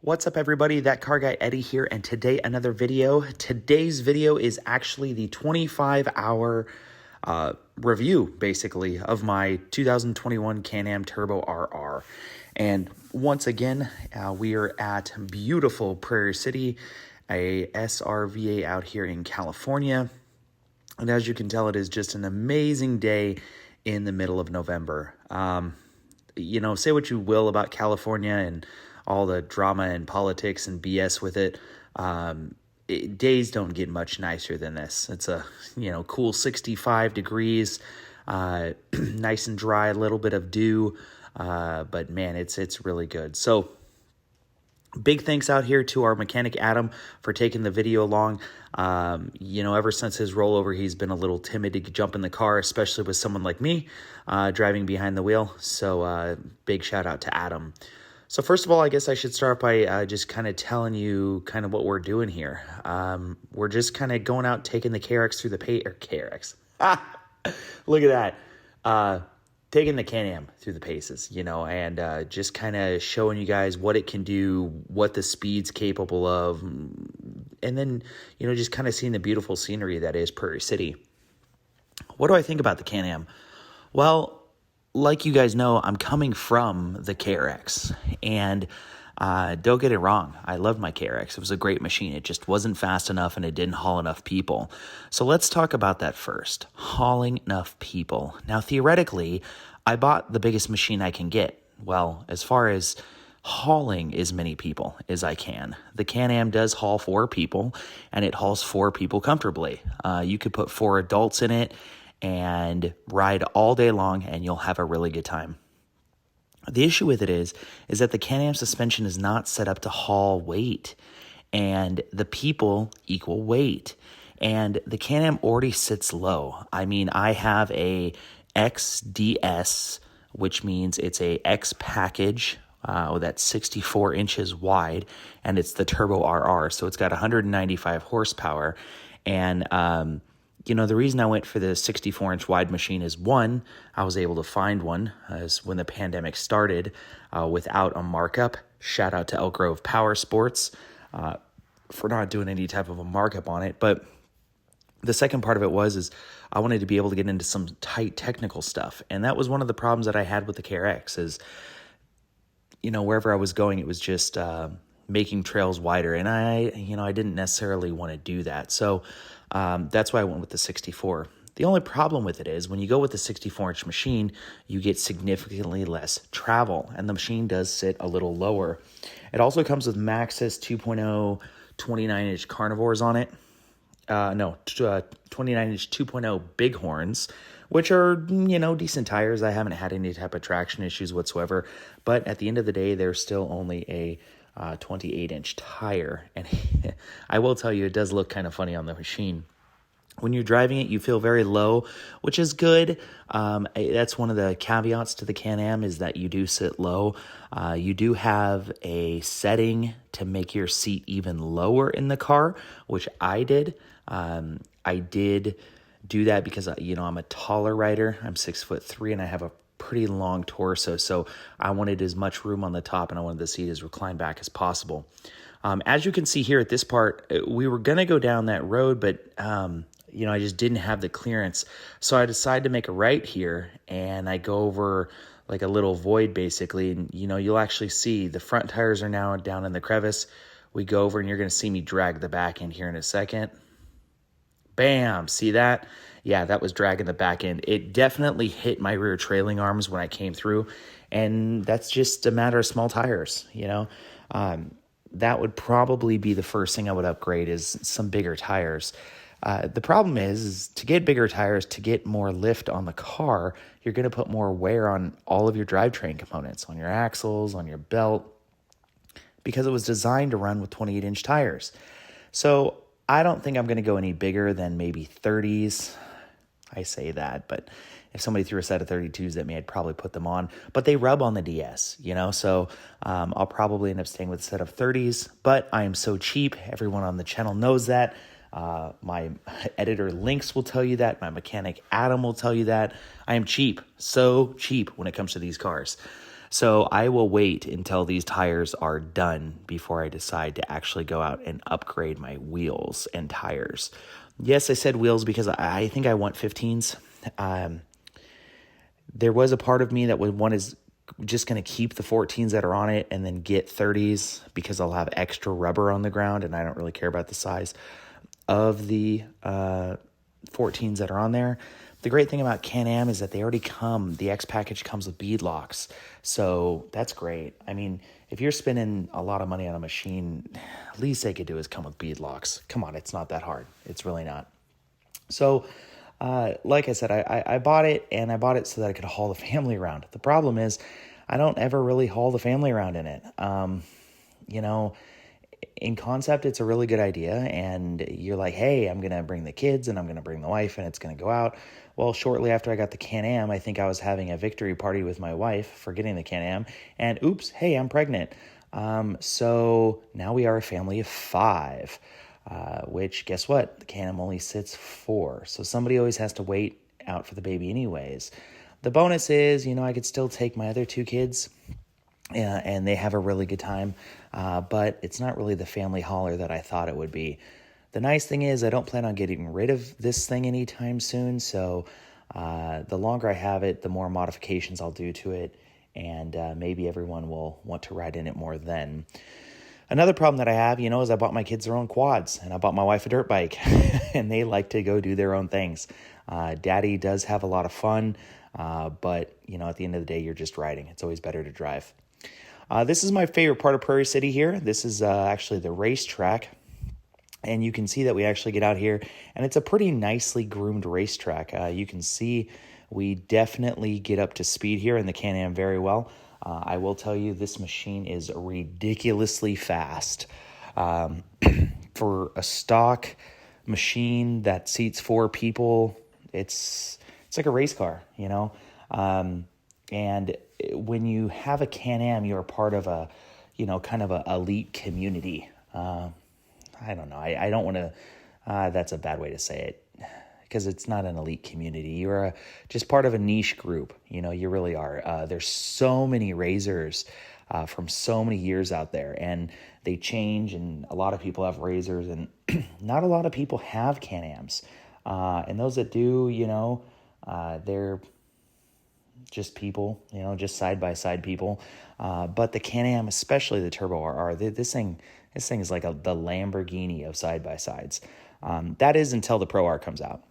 What's up, everybody? That car guy Eddie here, and today another video. Today's video is actually the 25-hour review, basically, of my 2021 Can-Am Turbo RR. And once again, we are at beautiful Prairie City, a SRVA out here in California. And as you can tell, it is just an amazing day in the middle of November. Say what you will about California and all the drama and politics and BS with it. Days don't get much nicer than this. It's a, cool 65 degrees, nice and dry, a little bit of dew. But man, it's really good. So big thanks out here to our mechanic, Adam, for taking the video along. Ever since his rollover, he's been a little timid to jump in the car, especially with someone like me, driving behind the wheel. So, big shout out to Adam. So first of all, I guess I should start by just kind of telling you kind of what we're doing here. We're just kind of going out, taking the KRX through the KRX. Look at that. Taking the Can-Am through the paces, and just kind of showing you guys what it can do, what the speed's capable of, and then, just kind of seeing the beautiful scenery that is Prairie City. What do I think about the Can-Am? Well, like you guys know, I'm coming from the KRX, and don't get it wrong, I loved my KRX. It was a great machine. It just wasn't fast enough, and it didn't haul enough people. So let's talk about that first, hauling enough people. Now, theoretically, I bought the biggest machine I can get. Well, as far as hauling as many people as I can. The Can-Am does haul 4 people, and it hauls 4 people comfortably. You could put 4 adults in it and ride all day long, and you'll have a really good time. The issue with it is that the Can-Am suspension is not set up to haul weight, and the people equal weight. And the Can-Am already sits low. I mean, I have a XDS, which means it's a X package that's 64 inches wide, and it's the Turbo RR, so it's got 195 horsepower. And the reason I went for the 64-inch wide machine is, one, I was able to find one as when the pandemic started without a markup. Shout out to Elk Grove Power Sports for not doing any type of a markup on it. But the second part of it is I wanted to be able to get into some tight technical stuff. And that was one of the problems that I had with the KRX is, wherever I was going, it was just making trails wider. And I didn't necessarily want to do that. So that's why I went with the 64. The only problem with it is when you go with the 64-inch machine, you get significantly less travel, and the machine does sit a little lower. It also comes with Maxxis 2.0 29-inch carnivores on it. 29-inch 2.0 Bighorns, which are, decent tires. I haven't had any type of traction issues whatsoever, but at the end of the day, they're still only a 28-inch tire, and I will tell you, it does look kind of funny on the machine. When you're driving it, you feel very low, which is good. That's one of the caveats to the Can-Am is that you do sit low. You do have a setting to make your seat even lower in the car, which I did. I did do that because, I'm a taller rider. I'm 6'3", and I have a pretty long torso, so I wanted as much room on the top, and I wanted the seat as reclined back as possible. As you can see here at this part, we were going to go down that road, but I just didn't have the clearance, so I decided to make a right here, and I go over like a little void basically, and you'll actually see the front tires are now down in the crevice. We go over, and you're going to see me drag the back end here in a second. Bam, see that? Yeah, that was dragging the back end. It definitely hit my rear trailing arms when I came through, and that's just a matter of small tires, That would probably be the first thing I would upgrade is some bigger tires. The problem is to get bigger tires, to get more lift on the car, you're going to put more wear on all of your drivetrain components, on your axles, on your belt, because it was designed to run with 28-inch tires. So I don't think I'm going to go any bigger than maybe 30s. I say that, but if somebody threw a set of 32s at me, I'd probably put them on. But they rub on the DS, so I'll probably end up staying with a set of 30s. But I am so cheap. Everyone on the channel knows that. My editor Lynx will tell you that. My mechanic Adam will tell you that. I am cheap, so cheap when it comes to these cars. So I will wait until these tires are done before I decide to actually go out and upgrade my wheels and tires. Yes, I said wheels because I think I want 15s. There was a part of me that would want is just going to keep the 14s that are on it and then get 30s because I'll have extra rubber on the ground, and I don't really care about the size of the 14s that are on there. The great thing about Can-Am is that they already come, the X package comes with bead locks. So that's great. I mean, if you're spending a lot of money on a machine, least they could do is come with bead locks. Come on, it's not that hard. It's really not. So, like I said, I bought it, and I bought it so that I could haul the family around. The problem is I don't ever really haul the family around in it. In concept, it's a really good idea, and you're like, hey, I'm going to bring the kids, and I'm going to bring the wife, and it's going to go out. Well, shortly after I got the Can-Am, I think I was having a victory party with my wife for getting the Can-Am, and oops, hey, I'm pregnant. So now we are a family of 5. Which, guess what? The Can-Am only sits 4. So somebody always has to wait out for the baby anyways. The bonus is, I could still take my other 2 kids, and they have a really good time. But it's not really the family hauler that I thought it would be. The nice thing is I don't plan on getting rid of this thing anytime soon. So the longer I have it, the more modifications I'll do to it. And maybe everyone will want to ride in it more then. Another problem that I have, is I bought my kids their own quads, and I bought my wife a dirt bike, and they like to go do their own things. Daddy does have a lot of fun, but, at the end of the day, you're just riding. It's always better to drive. This is my favorite part of Prairie City here. This is actually the racetrack, and you can see that we actually get out here, and it's a pretty nicely groomed racetrack. You can see we definitely get up to speed here in the Can-Am very well. I will tell you, this machine is ridiculously fast. For a stock machine that seats 4 people, it's like a race car, And when you have a Can-Am, you're part of a, kind of a elite community. I don't know. I don't want to, that's a bad way to say it, because it's not an elite community. You're just part of a niche group. You really are. There's so many razors from so many years out there, and they change, and a lot of people have razors, and not a lot of people have Can-Ams. And those that do, they're just people, just side-by-side people. But the Can-Am, especially the Turbo RR, this thing is like the Lamborghini of side-by-sides. That is until the Pro R comes out.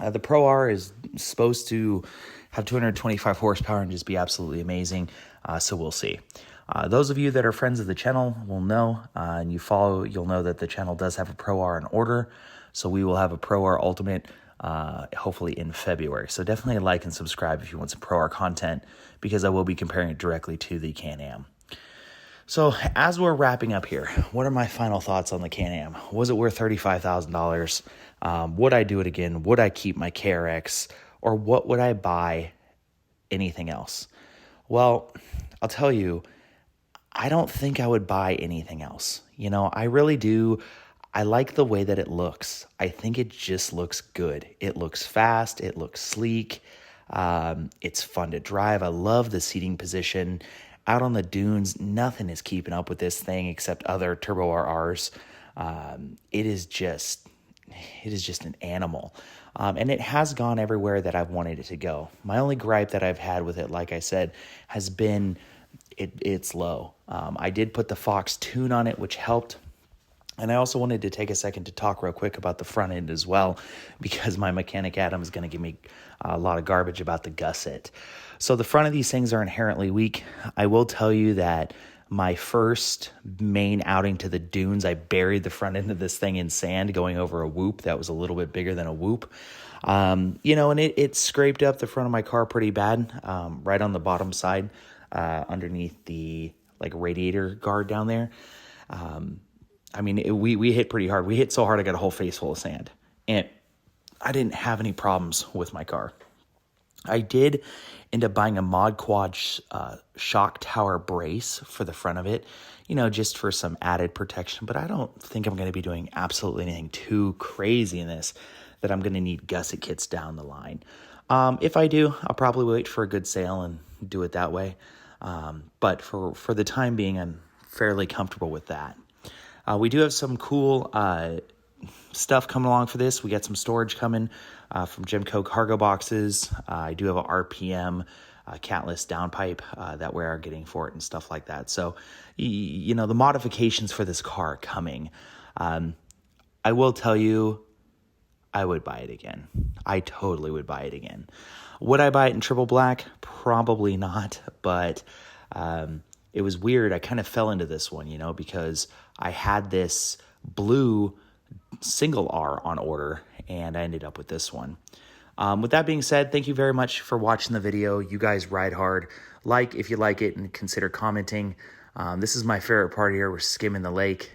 The Pro R is supposed to have 225 horsepower and just be absolutely amazing, so we'll see. Those of you that are friends of the channel will know, and you'll know that the channel does have a Pro R in order, so we will have a Pro R Ultimate hopefully in February. So definitely like and subscribe if you want some Pro R content, because I will be comparing it directly to the Can-Am. So as we're wrapping up here, what are my final thoughts on the Can-Am? Was it worth $35,000? Would I do it again? Would I keep my KRX? Or what would I buy anything else? Well, I'll tell you, I don't think I would buy anything else. I really do. I like the way that it looks. I think it just looks good. It looks fast. It looks sleek. It's fun to drive. I love the seating position. Out on the dunes, nothing is keeping up with this thing except other Turbo RRs. It is just an animal. And it has gone everywhere that I've wanted it to go. My only gripe that I've had with it, like I said, has been it's low. I did put the Fox tune on it, which helped. And I also wanted to take a second to talk real quick about the front end as well, because my mechanic Adam is going to give me a lot of garbage about the gusset. So the front of these things are inherently weak. I will tell you that my first main outing to the dunes, I buried the front end of this thing in sand going over a whoop that was a little bit bigger than a whoop. And it scraped up the front of my car pretty bad, right on the bottom side, underneath the radiator guard down there. We hit pretty hard. We hit so hard I got a whole face full of sand. And I didn't have any problems with my car. I did end up buying a Mod Quad shock tower brace for the front of it, just for some added protection. But I don't think I'm going to be doing absolutely anything too crazy in this that I'm going to need gusset kits down the line. If I do, I'll probably wait for a good sale and do it that way. But for the time being, I'm fairly comfortable with that. We do have some cool stuff coming along for this. We got some storage coming from Gemco cargo boxes. I do have a RPM catless downpipe that we are getting for it and stuff like that. So, you know, the modifications for this car are coming. I will tell you, I would buy it again. I totally would buy it again. Would I buy it in triple black? Probably not, but it was weird. I kind of fell into this one, you know, because I had this blue single R on order, and I ended up with this one. With that being said, thank you very much for watching the video. You guys ride hard. Like if you like it, and consider commenting. This is my favorite part here. We're skimming the lake.